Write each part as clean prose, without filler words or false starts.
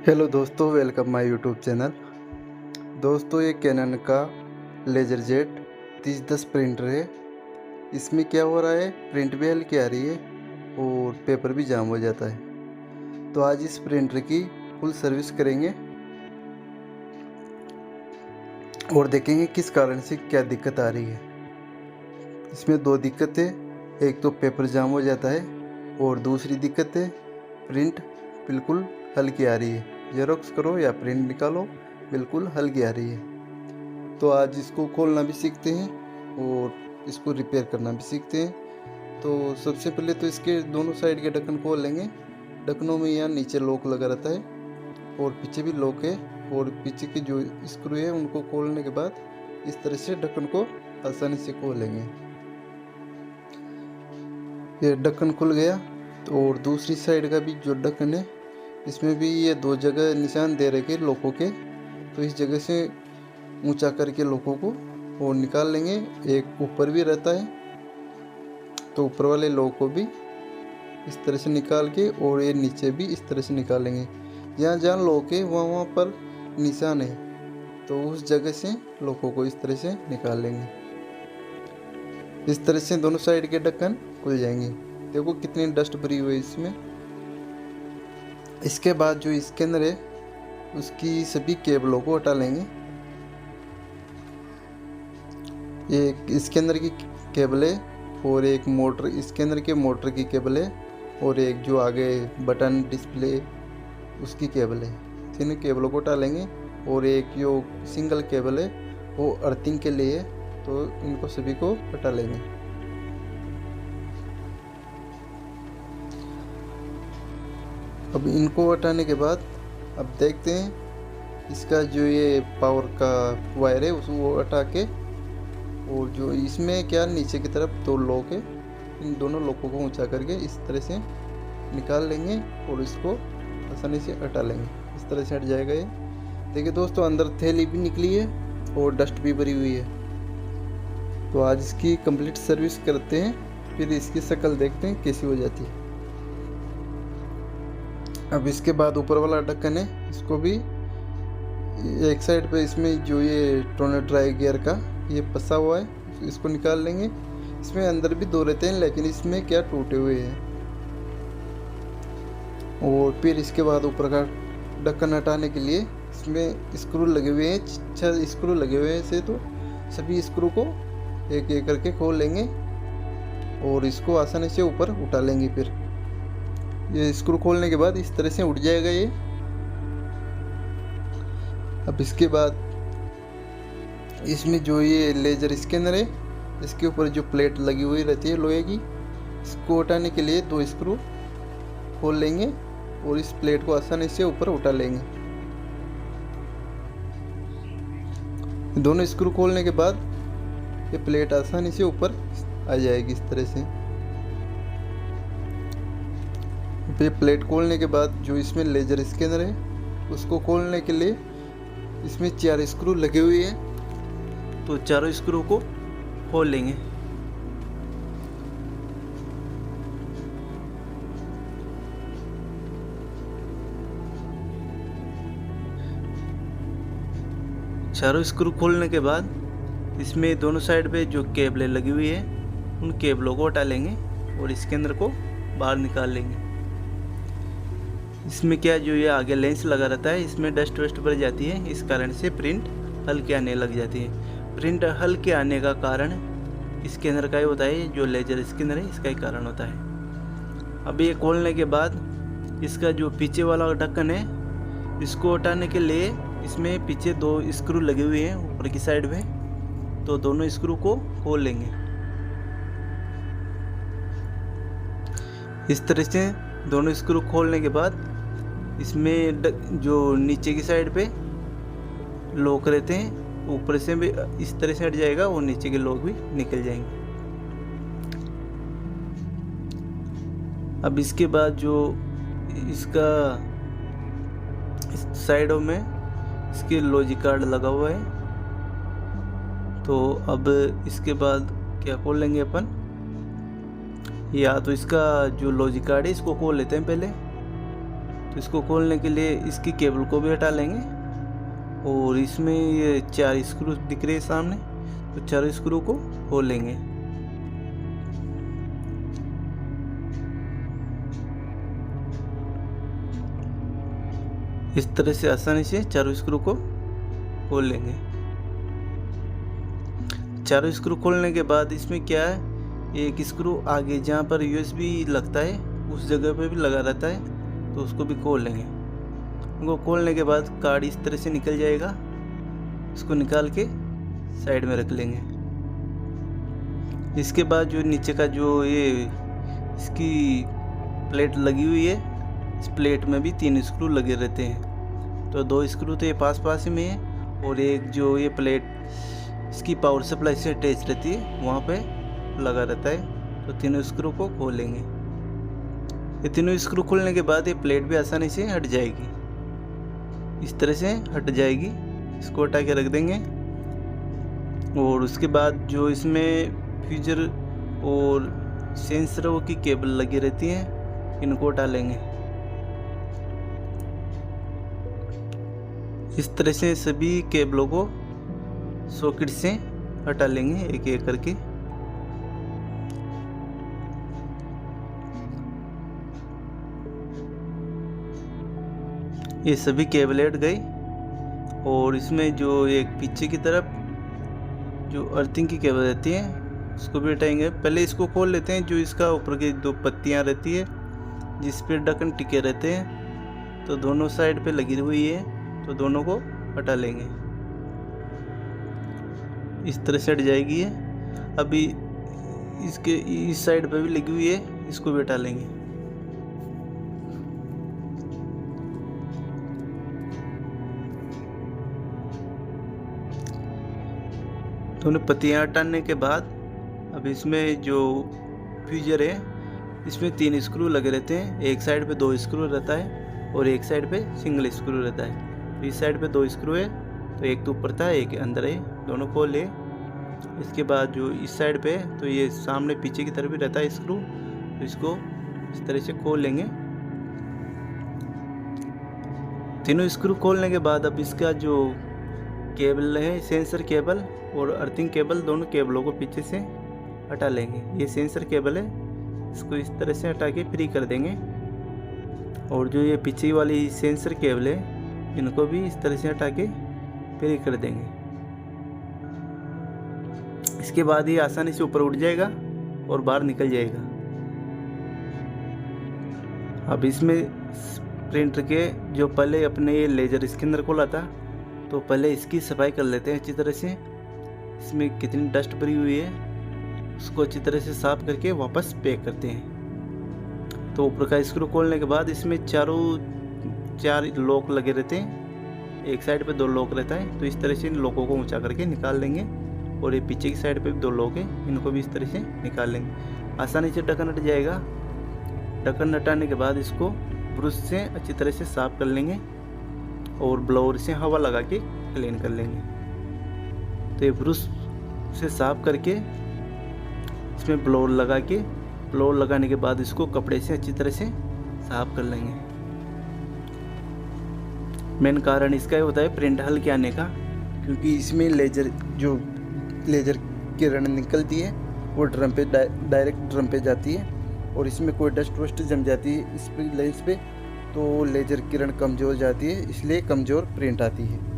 Hello दोस्तों, welcome my YouTube channel. दोस्तों, ये कैनन का लेजर जेट 3010 प्रिंटर है। इसमें क्या हो रहा है, प्रिंट भी हल्की आ रही है और पेपर भी जाम हो जाता है। तो आज इस प्रिंटर की फुल सर्विस करेंगे और देखेंगे किस कारण से क्या दिक्कत आ रही है। इसमें दो दिक्कत है, एक तो पेपर जाम हो जाता है और दूसरी दिक्कत है प्रिंट बिल्कुल हल्की आ रही है। जेरोक्स करो या प्रिंट निकालो, बिल्कुल हल्की आ रही है। तो आज इसको खोलना भी सीखते हैं और इसको रिपेयर करना भी सीखते हैं। तो सबसे पहले तो इसके दोनों साइड के ढक्कन खोल लेंगे। ढक्कनों में यहाँ नीचे लॉक लगा रहता है और पीछे भी लॉक है, और पीछे के जो स्क्रू है उनको खोलने के बाद इस तरह से ढक्कन को आसानी से खोल लेंगे। ये ढक्कन खुल गया। तो और दूसरी साइड का भी जो ढक्कन है, इसमें भी ये दो जगह निशान दे रखे लोगों के। तो इस जगह से ऊंचा करके लोगों को और निकाल लेंगे। एक ऊपर भी रहता है, तो ऊपर वाले लोग को भी इस तरह से निकाल के, और ये नीचे भी इस तरह से निकालेंगे। जहाँ जहाँ लोग है वहाँ पर निशान है, तो उस जगह से लोगों को इस तरह से निकाल लेंगे। इस तरह से दोनों साइड के ढक्कन खुल जाएंगे। देखो कितनी डस्ट भरी हुई है इसमें। इसके बाद जो इसके अंदर है उसकी सभी केबलों को हटा लेंगे। ये इसके अंदर की केबल है और एक मोटर, इसके अंदर के मोटर की केबल है, और एक जो आगे बटन डिस्प्ले उसकी केबल है। तीन केबलों को हटा लेंगे। और एक जो सिंगल केबल है वो अर्थिंग के लिए है, तो इनको सभी को हटा लेंगे। अब इनको हटाने के बाद अब देखते हैं इसका जो ये पावर का वायर है उसको हटा के, और जो इसमें क्या नीचे की तरफ दो लॉक है, इन दोनों लॉकों को ऊंचा करके इस तरह से निकाल लेंगे और इसको आसानी से हटा लेंगे। इस तरह से हट जाएगा ये। देखिए दोस्तों, अंदर थैली भी निकली है और डस्ट भी भरी हुई है। तो आज इसकी कंप्लीट सर्विस करते हैं, फिर इसकी शक्ल देखते हैं कैसी हो जाती है। अब इसके बाद ऊपर वाला ढक्कन है, इसको भी एक साइड पे इसमें जो ये टोनर ड्राई गियर का ये फंसा हुआ है, इसको निकाल लेंगे। इसमें अंदर भी दो रहते हैं, लेकिन इसमें क्या टूटे हुए हैं। और फिर इसके बाद ऊपर का ढक्कन हटाने के लिए इसमें स्क्रू लगे हुए हैं, 6 स्क्रू लगे हुए हैं से। तो सभी स्क्रू को एक एक करके खोल लेंगे और इसको आसानी से ऊपर उठा लेंगे। फिर ये स्क्रू खोलने के बाद इस तरह से उठ जाएगा ये। अब इसके बाद इसमें जो ये लेजर स्कैनर है, इसके ऊपर जो प्लेट लगी हुई रहती है लोहे की, इसको हटाने के लिए दो स्क्रू खोल लेंगे और इस प्लेट को आसानी से ऊपर उठा लेंगे। दोनों स्क्रू खोलने के बाद ये प्लेट आसानी से ऊपर आ जाएगी इस तरह से। ये प्लेट खोलने के बाद जो इसमें लेजर स्कैनर है उसको खोलने के लिए इसमें 4 स्क्रू लगे हुए हैं, तो चारों स्क्रू को खोल लेंगे। चारों स्क्रू खोलने के बाद इसमें दोनों साइड पे जो केबलें लगी हुई है उन केबलों को हटा लेंगे और इसके अंदर को बाहर निकाल लेंगे। इसमें क्या जो ये आगे लेंस लगा रहता है, इसमें डस्ट वस्ट भर जाती है, इस कारण से प्रिंट हल्के आने लग जाती है। प्रिंट हल्के आने का कारण इसके अंदर का ही होता है, जो लेजर स्कैनर है इसका ही कारण होता है। अब ये खोलने के बाद इसका जो पीछे वाला ढक्कन है इसको हटाने के लिए इसमें पीछे 2 स्क्रू लगे हुए हैं ऊपर की साइड में, तो दोनों स्क्रू को खोल लेंगे। इस तरह से दोनों स्क्रू खोलने के बाद इसमें जो नीचे की साइड पे लॉक रहते हैं, ऊपर से भी इस तरह से हट जाएगा और नीचे के लॉक भी निकल जाएंगे। अब इसके बाद जो इसका इस साइडों में इसके लॉजिक कार्ड लगा हुआ है, तो अब इसके बाद क्या खोल लेंगे अपन, या तो इसका जो लॉजिक कार्ड है इसको खोल लेते हैं पहले। तो इसको खोलने के लिए इसकी केबल को भी हटा लेंगे और इसमें ये 4 स्क्रू दिख रहे हैं सामने, तो 4 स्क्रू को खोल लेंगे। इस तरह से आसानी से 4 स्क्रू को खोल लेंगे। 4 स्क्रू खोलने के बाद इसमें क्या है, एक स्क्रू आगे जहाँ पर यूएसबी लगता है उस जगह पे भी लगा रहता है, तो उसको भी खोल लेंगे। उनको खोलने के बाद कार्ड इस तरह से निकल जाएगा, इसको निकाल के साइड में रख लेंगे। इसके बाद जो नीचे का जो ये इसकी प्लेट लगी हुई है, इस प्लेट में भी 3 स्क्रू लगे रहते हैं। तो 2 स्क्रू तो ये पास पास ही में है और एक जो ये प्लेट इसकी पावर सप्लाई से अटैच रहती है वहाँ पे लगा रहता है। तो 3 स्क्रू को खोल लेंगे। ये 3 स्क्रू खोलने के बाद ये प्लेट भी आसानी से हट जाएगी, इस तरह से हट जाएगी। इसको हटा के रख देंगे और उसके बाद जो इसमें फ्यूजर और सेंसरों की केबल लगी रहती है, इनको हटा लेंगे। इस तरह से सभी केबलों को सॉकेट से हटा लेंगे एक एक करके। ये सभी केबल हट गई और इसमें जो एक पीछे की तरफ जो अर्थिंग की केबल रहती है उसको भी हटाएंगे। पहले इसको खोल लेते हैं। जो इसका ऊपर की 2 पत्तियां रहती है जिस पर ढक्कन टिके रहते हैं, तो दोनों साइड पे लगी हुई है, तो दोनों को हटा लेंगे। इस तरह से हट जाएगी ये। अभी इसके इस साइड पे भी लगी हुई है, इसको भी हटा लेंगे। दोनों पत्तियां हटाने के बाद अब इसमें जो फ्यूजर है इसमें 3 स्क्रू लगे रहते हैं। एक साइड पे 2 स्क्रू रहता है और एक साइड पे सिंगल स्क्रू रहता है। तो इस साइड पे 2 स्क्रू है, तो एक तो ऊपर था एक अंदर है, दोनों खोल ले। इसके बाद जो इस साइड पे तो ये सामने पीछे की तरफ भी रहता है स्क्रू, तो इसको इस तरह से खोल लेंगे। 3 स्क्रू खोलने के बाद अब इसका जो केबल है, सेंसर केबल और अर्थिंग केबल, दोनों केबलों को पीछे से हटा लेंगे। ये सेंसर केबल है, इसको इस तरह से हटा के फ्री कर देंगे। और जो ये पीछे वाली सेंसर केबल है इनको भी इस तरह से हटा के फ्री कर देंगे। इसके बाद ये आसानी से ऊपर उठ जाएगा और बाहर निकल जाएगा। अब इसमें प्रिंटर के जो पहले अपने ये लेजर स्कैनर खोला था, तो पहले इसकी सफाई कर लेते हैं अच्छी तरह से। इसमें कितनी डस्ट भरी हुई है उसको अच्छी तरह से साफ करके वापस पैक करते हैं। तो ऊपर का स्क्रू खोलने के बाद इसमें 4 लॉक लगे रहते हैं। एक साइड पे 2 लॉक रहता है, तो इस तरह से इन लॉकों को ऊंचा करके निकाल लेंगे। और ये पीछे की साइड पे भी 2 लॉक है, इनको भी इस तरह से निकाल लेंगे। आसानी से ढक्कन हट जाएगा। ढक्कन हटाने के बाद इसको ब्रश से अच्छी तरह से साफ कर लेंगे और ब्लोअर से हवा लगा के क्लीन कर लेंगे। तो ये ब्रश से साफ करके इसमें ब्लोअर लगा के, ब्लोअर लगाने के बाद इसको कपड़े से अच्छी तरह से साफ कर लेंगे। मेन कारण इसका ये होता है प्रिंट हल्के आने का, क्योंकि इसमें लेजर किरण निकलती है वो ड्रम पे डायरेक्ट ड्रम पे जाती है और इसमें कोई डस्ट वस्ट जम जाती है इस पे लेंस पे, तो लेजर किरण कमज़ोर जाती है, इसलिए कमज़ोर प्रिंट आती है।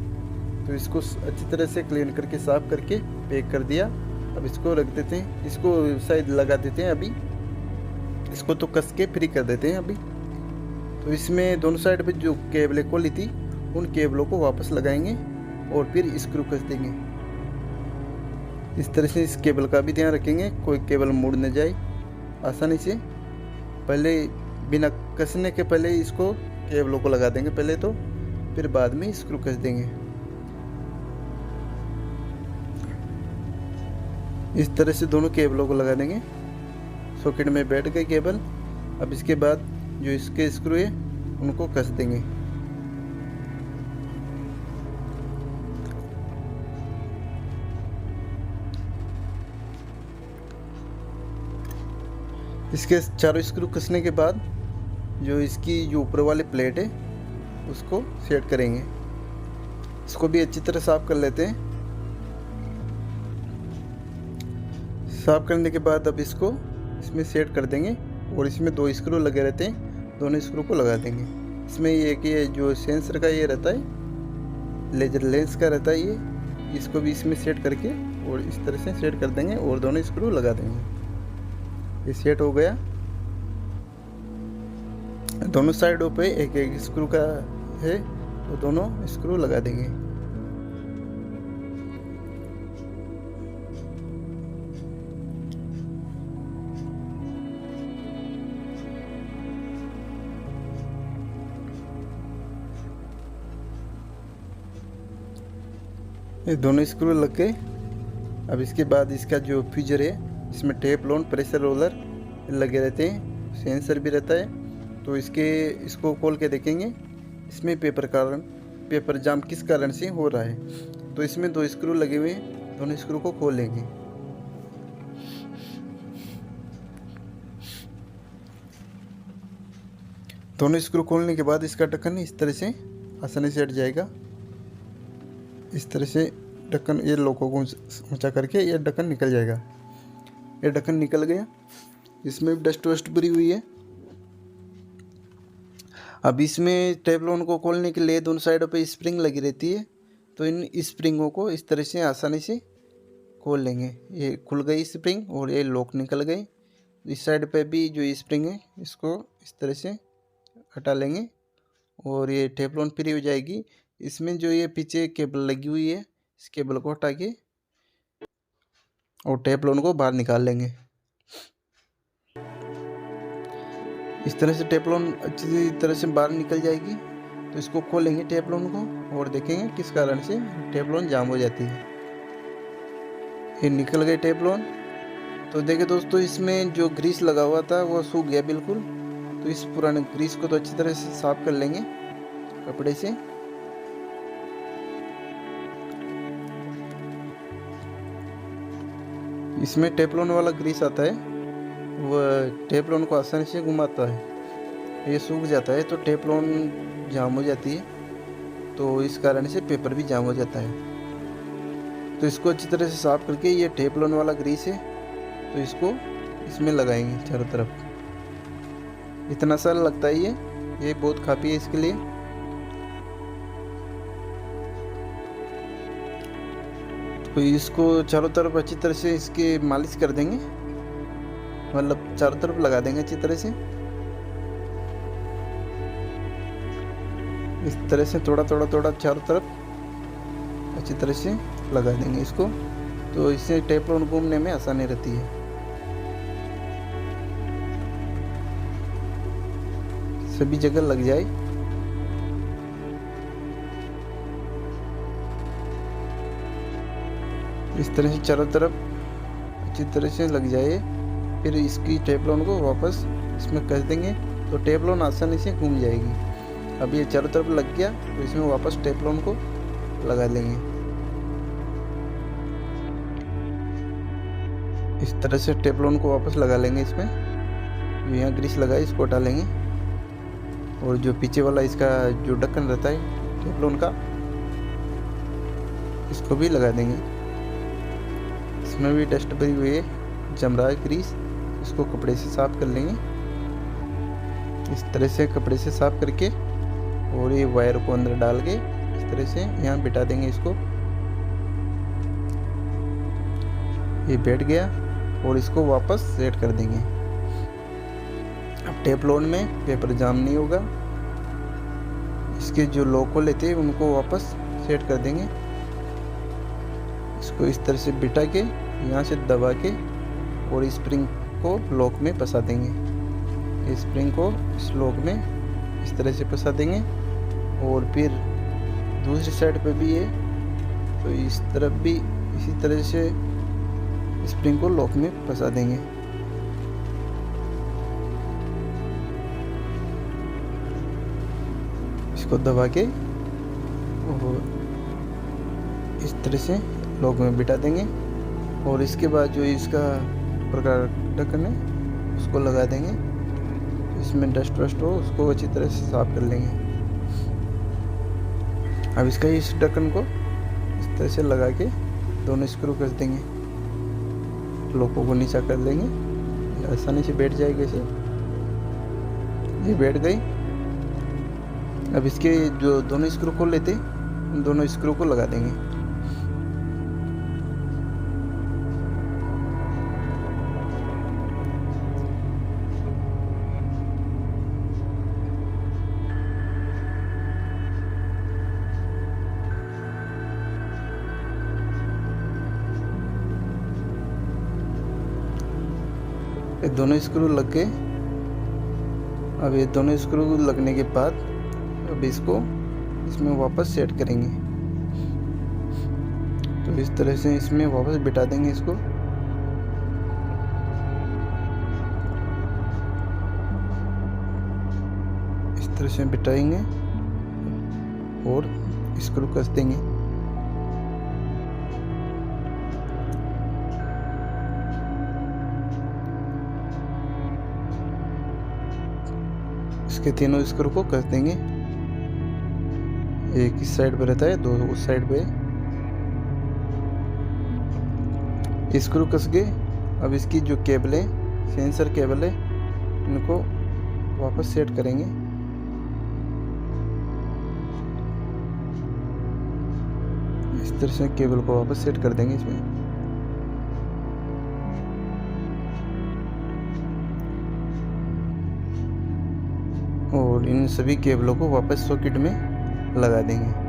तो इसको अच्छी तरह से क्लीन करके साफ करके पैक कर दिया। अब इसको रख देते हैं, इसको शायद लगा देते हैं अभी, इसको तो कस के फ्री कर देते हैं अभी। तो इसमें दोनों साइड पे जो केबलें खोली थी उन केबलों को वापस लगाएंगे और फिर स्क्रू कस देंगे। इस तरह से इस केबल का भी ध्यान रखेंगे, कोई केबल मुड़ न जाए आसानी से। पहले बिना कसने के पहले इसको केबलों को लगा देंगे पहले, तो फिर बाद में स्क्रू कस देंगे। इस तरह से दोनों केबलों को लगा देंगे। सॉकेट में बैठ गई केबल। अब इसके बाद जो इसके स्क्रू है उनको कस देंगे। इसके चारों स्क्रू कसने के बाद जो इसकी जो ऊपर वाली प्लेट है उसको सेट करेंगे। इसको भी अच्छी तरह साफ कर लेते हैं। साफ करने के बाद अब इसको इसमें सेट कर देंगे और इसमें 2 स्क्रू लगे रहते हैं, दोनों स्क्रू को लगा देंगे। इसमें ये कि ये जो सेंसर का ये रहता है, लेजर लेंस का रहता है ये, इसको भी इसमें सेट करके और इस तरह से सेट कर देंगे और दोनों स्क्रू लगा देंगे। ये सेट हो गया। दोनों साइडों पे एक एक स्क्रू का है तो दोनों स्क्रू लगा देंगे। ये दोनों स्क्रू लग गए। अब इसके बाद इसका जो फ्यूजर है इसमें टेप लोन प्रेशर रोलर लगे रहते हैं, सेंसर भी रहता है। तो इसको खोल के देखेंगे इसमें पेपर जाम किस कारण से हो रहा है। तो इसमें 2 स्क्रू लगे हुए हैं, दोनों स्क्रू को खोल लेंगे। दोनों स्क्रू खोलने के बाद इसका ढक्कन इस तरह से आसानी से हट जाएगा। इस तरह से ढक्कन, ये लोगों को ऊंचा करके ये ढक्कन निकल जाएगा। ये ढक्कन निकल गया। इसमें भी डस्ट वस्ट भरी हुई है। अब इसमें टेफ्लॉन को खोलने के लिए दोनों साइडों पे स्प्रिंग लगी रहती है, तो इन स्प्रिंगों को इस तरह से आसानी से खोल लेंगे। ये खुल गई स्प्रिंग और ये लॉक निकल गए। इस साइड पे भी जो स्प्रिंग है इसको इस तरह से हटा लेंगे और ये टेफ्लॉन फ्री हो जाएगी। इसमें जो ये पीछे केबल लगी हुई है इस केबल को हटा के और टेफ्लॉन को बाहर निकाल लेंगे। इस तरह से टेफ्लॉन अच्छी तरह से बाहर निकल जाएगी। तो इसको खोलेंगे टेफ्लॉन को और देखेंगे किस कारण से टेफ्लॉन जाम हो जाती है। ये निकल गए टेफ्लॉन। तो देखिए दोस्तों, इसमें जो ग्रीस लगा हुआ था वो सूख गया बिल्कुल। तो इस पुराने ग्रीस को तो अच्छी तरह से साफ कर लेंगे कपड़े से। इसमें टेफ्लॉन वाला ग्रीस आता है, वह टेफ्लॉन को आसानी से घुमाता है। ये सूख जाता है तो टेफ्लॉन जाम हो जाती है, तो इस कारण से पेपर भी जाम हो जाता है। तो इसको अच्छी तरह से साफ करके, ये टेफ्लॉन वाला ग्रीस है तो इसको इसमें लगाएंगे चारों तरफ। इतना सारा लगता है ये बहुत काफ़ी है इसके लिए। तो इसको चारों तरफ अच्छी तरह से इसके मालिश कर देंगे, मतलब चारों तरफ लगा देंगे अच्छी तरह से। इस तरह से थोड़ा चारों तरफ अच्छी तरह से लगा देंगे इसको। तो इससे टेफ्लॉन घूमने में आसानी रहती है। सभी जगह लग जाए। इस तरह से चारों तरफ अच्छी तरह से लग जाए। फिर इसकी टेफ्लॉन को वापस इसमें कस देंगे तो टेफ्लॉन आसानी से घूम जाएगी। अब ये चारों तरफ लग गया तो इसमें वापस टेफ्लॉन को लगा लेंगे। इस तरह से टेफ्लॉन को वापस लगा लेंगे। इसमें जो यहाँ ग्रीस लगा है इसको हटा लेंगे और जो पीछे वाला इसका जो ढक्कन रहता है टेफ्लॉन का, इसको भी लगा देंगे। इसमें भी डस्ट भरी हुई है, जम रहा है ग्रीस। इसको कपड़े से साफ कर लेंगे। इस तरह से कपड़े से साफ करके और ये वायर को अंदर डाल के इस तरह से यहाँ बिठा देंगे इसको। ये बैठ गया और इसको वापस सेट कर देंगे। अब टेफ्लॉन में पेपर जाम नहीं होगा। इसके जो लॉक होले थे उनको वापस सेट कर देंगे। इसको इस तरह से बिठा के यहाँ से दबा के और स्प्रिंग को लॉक में फंसा देंगे। स्प्रिंग को इस लॉक में इस तरह से फंसा देंगे और फिर दूसरी साइड पे भी है तो इस तरफ भी इसी तरह से स्प्रिंग को लॉक में फंसा देंगे। इसको दबा के और इस तरह से लॉक में बिठा देंगे और इसके बाद जो इसका ऊपर का ढक्कन है उसको लगा देंगे। इसमें डस्ट वस्ट हो उसको अच्छी तरह से साफ कर लेंगे। अब इसका इस ढक्कन को इस तरह से लगा के दोनों स्क्रू कर देंगे, लोगों को नीचा कर लेंगे, आसानी से बैठ जाएगी। ऐसे ये बैठ गई। अब इसके जो दोनों स्क्रू खोल लेते दोनों स्क्रू को लगा देंगे। ये दोनों स्क्रू लग गए। अब ये दोनों स्क्रू लगने के बाद अब इसको इसमें वापस सेट करेंगे। तो इस तरह से इसमें वापस बिठा देंगे इसको। इस तरह से बिठाएंगे और स्क्रू कस देंगे। इसके तीनों स्क्रू को कस देंगे। एक इस साइड पे रहता है, दो उस साइड पे। स्क्रू कस गए। अब इसकी जो केबल है, सेंसर केबल है, इनको वापस सेट करेंगे। इस तरह से केबल को वापस सेट कर देंगे इसमें। और इन सभी केबलों को वापस सॉकेट में लगा देंगे।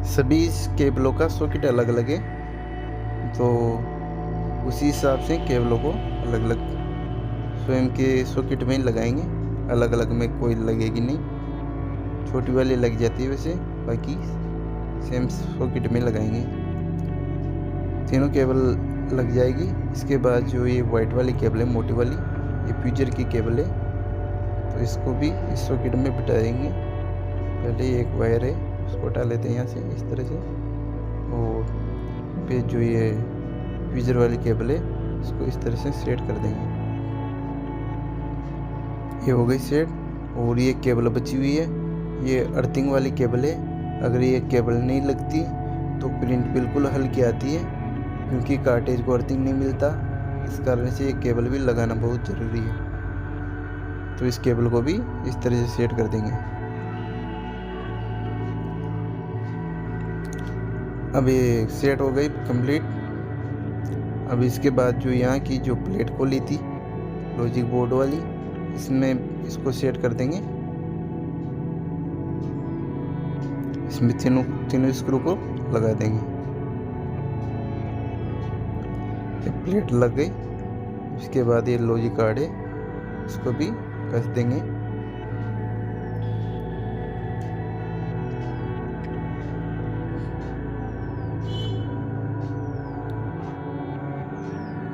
सभी केबलों का सॉकेट अलग अलग है, तो उसी हिसाब से केबलों को अलग अलग स्वयं के सॉकेट में लगाएंगे। अलग अलग में कोई लगेगी नहीं, छोटी वाली लग जाती है वैसे, बाकी सेम सॉकेट में लगाएंगे। तीनों केबल लग जाएगी। इसके बाद जो ये वाइट वाली केबल है, मोटी वाली, ये फ्यूजर की केबल है, तो इसको भी इस सॉकेट में बिठा देंगे। पहले एक वायर है उसको हटा लेते हैं यहाँ से इस तरह से, और फिर जो ये फ्यूजर वाली केबल है इसको इस तरह से सेट कर देंगे। ये हो गई सेट। और ये केबल बची हुई है, ये अर्थिंग वाली केबल है। अगर ये केबल नहीं लगती तो प्रिंट बिल्कुल हल्की आती है, क्योंकि कार्टेज को अर्थिंग नहीं मिलता। इस कारण से ये केबल भी लगाना बहुत ज़रूरी है। तो इस केबल को भी इस तरह से सेट कर देंगे। अब ये सेट हो गई कंप्लीट। अब इसके बाद जो यहाँ की जो प्लेट खोली थी लॉजिक बोर्ड वाली, इसमें इसको सेट कर देंगे। इसमें तीनों स्क्रू को लगा देंगे। प्लेट लग गई। इसके बाद ये लॉजिक कार्ड है, इसको भी कस देंगे।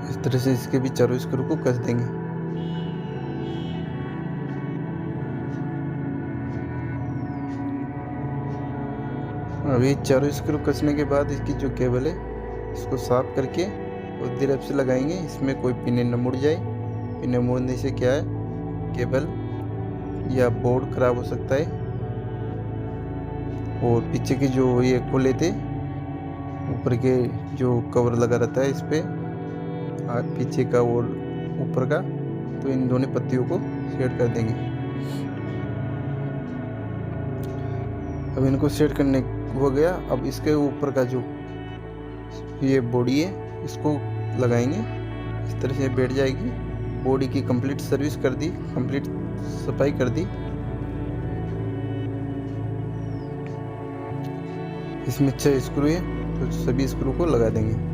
इस तरह से इसके भी चारों स्क्रू को कस देंगे। अभी चारों स्क्रू कसने के बाद इसकी जो केबल है इसको साफ करके और धीरे से लगाएंगे। इसमें कोई पिने न मुड़ जाए। पिने मुड़ने से क्या है, केबल या बोर्ड खराब हो सकता है। और पीछे के जो ये खोले थे, ऊपर के जो कवर लगा रहता है इस पे, पीछे का और ऊपर का, तो इन दोनों पत्तियों को सेट कर देंगे। अब इनको सेट करने हो गया। अब इसके ऊपर का जो ये बॉडी है इसको लगाएंगे। इस तरह से बैठ जाएगी। बॉडी की कंप्लीट सर्विस कर दी, कंप्लीट सफाई कर दी। इसमें 6 स्क्रू है, तो सभी स्क्रू को लगा देंगे।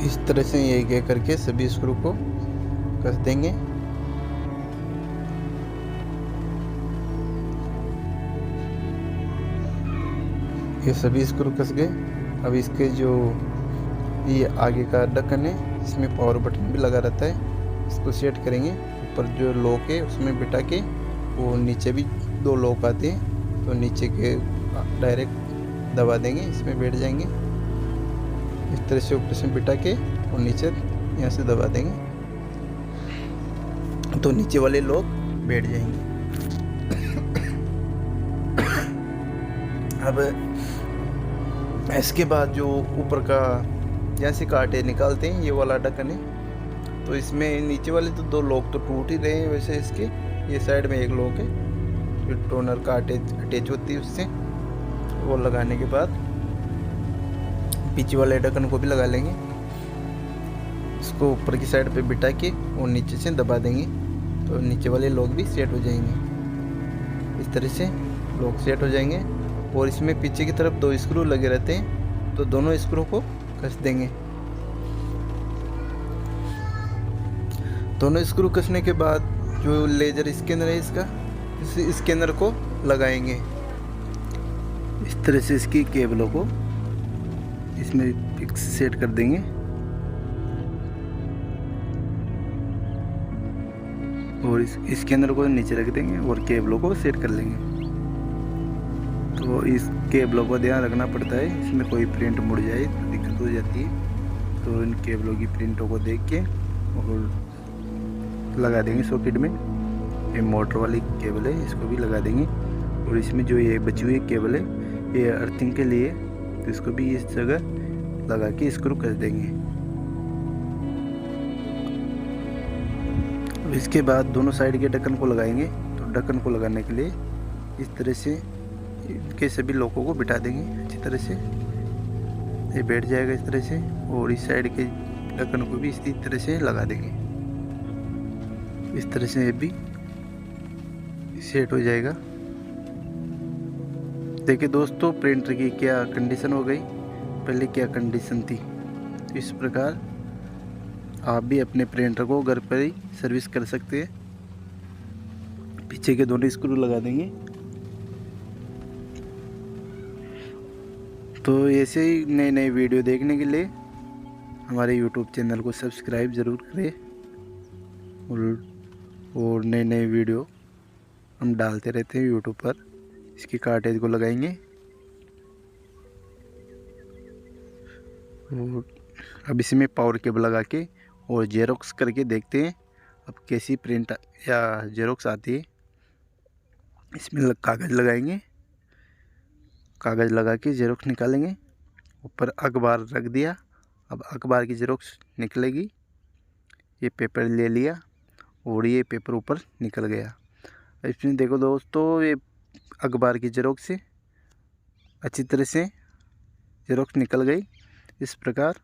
इस तरह से ये करके सभी स्क्रू को कस देंगे। ये सभी स्क्रू कस गए। अब इसके जो ये आगे का ढक्कन है, इसमें पावर बटन भी लगा रहता है, इसको सेट करेंगे। ऊपर जो लॉक है उसमें बिठा के, वो नीचे भी 2 लॉक आते हैं, तो नीचे के डायरेक्ट दबा देंगे, इसमें बैठ जाएंगे। इस तरह से ऊपर से बिठा के और नीचे यहाँ से दबा देंगे, तो नीचे वाले लॉक बैठ जाएंगे। अब इसके बाद जो ऊपर का यहाँ से कांटे निकालते हैं, ये वाला ढक्कन है, तो इसमें नीचे वाले तो 2 लॉक तो टूट ही रहे हैं। वैसे इसके ये साइड में एक लॉक है जो टोनर का अटैच होती है, उससे वो लगाने के बाद पीछे वाले ढक्कन को भी लगा लेंगे। इसको ऊपर की साइड पे बिठा के और नीचे से दबा देंगे, तो नीचे वाले लॉक भी सेट हो जाएंगे। इस तरह से लॉक सेट हो जाएंगे। और इसमें पीछे की तरफ 2 स्क्रू लगे रहते हैं, तो दोनों स्क्रू को कस देंगे। दोनों स्क्रू कसने के बाद जो लेजर स्कैनर है इसका, इस स्कैनर को लगाएंगे। इस तरह से इसकी केबलों को इसमें फिक्स सेट कर देंगे और इस स्कैनर को नीचे रख देंगे और केबलों को सेट कर लेंगे। तो इस केबलों को ध्यान रखना पड़ता है, इसमें कोई प्रिंट मुड़ जाए तो दिक्कत हो जाती है। तो इन केबलों की प्रिंटों को देख के और लगा देंगे सॉकेट में। ये मोटर वाली केबल है, इसको भी लगा देंगे। और इसमें जो ये बची हुई केबल है, ये अर्थिंग के लिए, तो इसको भी इस जगह लगा के स्क्रू कर देंगे। अब इसके बाद दोनों साइड के ढक्कन को लगाएंगे। तो ढक्कन को लगाने के लिए इस तरह से इनके सभी लॉकों को बिठा देंगे अच्छी तरह से, ये बैठ जाएगा इस तरह से। और इस साइड के ढक्कन को भी इसी तरह से लगा देंगे। इस तरह से ये भी सेट हो जाएगा। देखिए दोस्तों, प्रिंटर की क्या कंडीशन हो गई, पहले क्या कंडीशन थी। इस प्रकार आप भी अपने प्रिंटर को घर पर ही सर्विस कर सकते हैं। पीछे के दोनों स्क्रू लगा देंगे। तो ऐसे ही नए नए वीडियो देखने के लिए हमारे YouTube चैनल को सब्सक्राइब ज़रूर करें। और नए नए वीडियो हम डालते रहते हैं YouTube पर। इसकी कार्टेज को लगाएंगे और अब इसमें पावर केबल लगा के और जेरोक्स करके देखते हैं अब कैसी प्रिंट या जेरोक्स आती है। इसमें कागज़ लगाएंगे, कागज़ लगा के जेरोक्स निकालेंगे। ऊपर अखबार रख दिया, अब अखबार की जेरोक्स निकलेगी। ये पेपर ले लिया और ये पेपर ऊपर निकल गया। इसमें देखो दोस्तों, ये अखबार की जेरोक्स से अच्छी तरह से जेरोक्स निकल गई। इस प्रकार